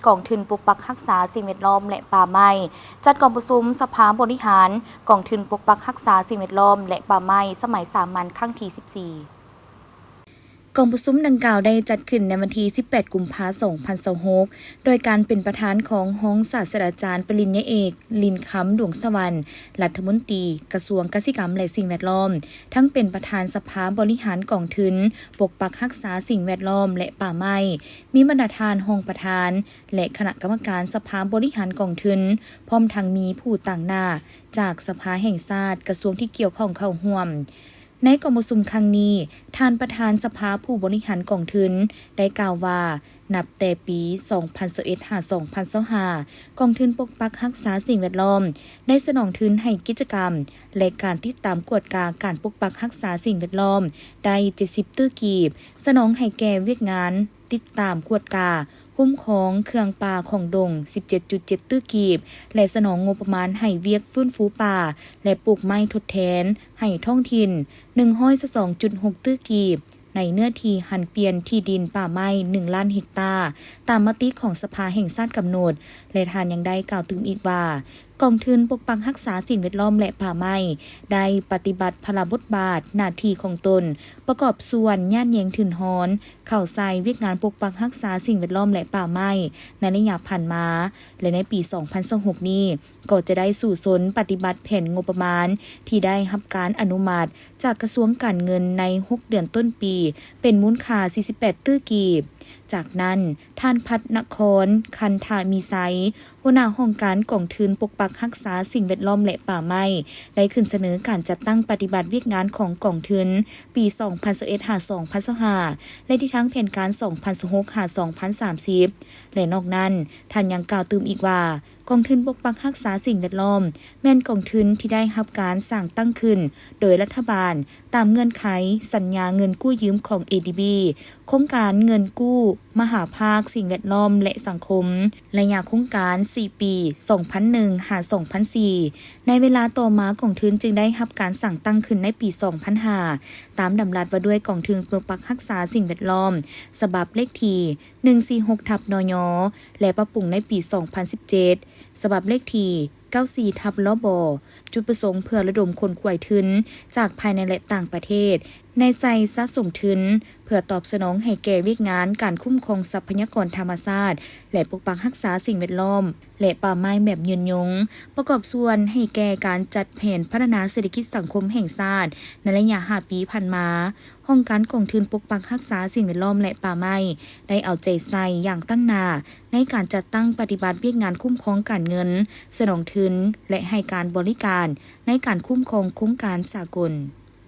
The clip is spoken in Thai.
กองทุนปกปักรักษาสิ่งแวดล้อมและป่าไม้จัดกองประชุมสภาบริหารกองทุนปกปักรักษาสิ่งแวดล้อมและป่าไม้สมัยสามัญครั้งที่ 14กองประชุมดังกล่าวได้จัดขึ้นในวันที่ 18 กุมภาพันธ์ 2026 โดยการเป็นประธานของห้องศาสตราจารย์ปริญญาเอกลินคำดวงสวรรค์รัฐมนตรีกระทรวงเกษตรกรรมและสิ่งแวดล้อมทั้งเป็นประธานสภาบริหารกองทุนปกปักรักษาสิ่งแวดล้อมและป่าไม้มีบรรณาธิการห้องประธานและคณะกรรมการสภาบริหารกองทุนพร้อมทั้งมีผู้ต่างหน้าจากสภาแห่งชาติกระทรวงที่เกี่ยวข้องเข้าร่วมในกองประชุมครั้งนี้ท่านประธานสภาผู้บริหารกองทุนได้กล่าวว่านับแต่ปี 2021 หา 2025 กองทุนปกปักรักษาสิ่งแวดล้อมได้สนองทุนให้กิจกรรมและการติดตามกวดกาการปกปักรักษาสิ่งแวดล้อมได้ 70 ตื้อกีบสนองให้แก่เวียกงานติดตามกวดกาคุ้มครองเครื่องป่าของดง 17.7 ตื้อกีบและสนองงบประมาณให้เวียกฟื้นฟูป่าและปลูกไม้ทดแทนให้ท้องถิ่น 122.6 ตื้อกีบในเนื้อที่หันเปลี่ยนที่ดินป่าไม้ 1 ล้านเฮกตาร์ตามมติของสภาแห่งชาติกำหนดและท่านยังได้กล่าวถึงอีกว่ากองทุนปกปักรักษาสิ่งแวดล้อมและป่าไม้ได้ปฏิบัติพระบทบาทหน้าที่ของตนประกอบส่วนย่านแยงถึนฮอนเข้าใส่เวียกงานปกปักรักษาสิ่งแวดล้อมและป่าไม้ในระยะผ่านมาและในปี 2026 นี้ก็จะได้สู่สนปฏิบัติแผนงบประมาณที่ได้รับการอนุมัติจากกระทรวงการเงินใน 6 เดือนต้นปีเป็นมูลค่า 48 ตื้อกีบจากนั้นท่านพัฒนครคันธามีไซหัวหน้าห้องการกองทุนปกปักรักษาสิ่งแวดล้อมและป่าไม้ได้ขึ้นเสนอการจัดตั้งปฏิบัติเวียกงานของกองทุนปี 2021 หา 2025 และที่ทั้งแผนการ 2026 หา 2030 และนอกนั้นท่านยังกล่าวเติมอีกว่ากองทุนปกปักรักษาสิ่งแวดล้อมแม่นกองทุนที่ได้รับการสร้างตั้งขึ้นโดยรัฐบาลตามเงื่อนไขสัญญาเงินกู้ยืมของ ADB โครงการเงินกู้มหาภาคสิ่งแวดล้อมและสังคมระยะโครงการ 4 ปี 2001 หา 2004 ในเวลาต่อมากองทุนจึงได้รับการสั่งตั้งขึ้นในปี 2005 ตามดำรัสว่าด้วยกองทุนปกปักรักษาสิ่งแวดล้อมฉบับเลขที่ 146/นย.และปรับปรุงในปี 2017 ฉบับเลขที่ 94/ลบ.จุดประสงค์เพื่อระดมคนขวายทุนจากภายในและต่างประเทศในใจสะสมทุนเพื่อตอบสนองให้แก่เวียกงานการคุ้มครองทรัพยากรธรรมชาติและปกปักรักษาสิ่งแวดล้อมและป่าไม้แบบยืนยงประกอบส่วนให้แก่การจัดแผนพัฒนาเศรษฐกิจสังคมแห่งชาติในระยะ 5 ปีผ่านมาห้องการกองทุนปกปักรักษาสิ่งแวดล้อมและป่าไม้ได้เอาใจใส่อย่างตั้งหน้าในการจัดตั้งปฏิบัติเวียกงานคุ้มครองการเงินสนองทุนและให้การบริการในการคุ้มครองโครงการสากล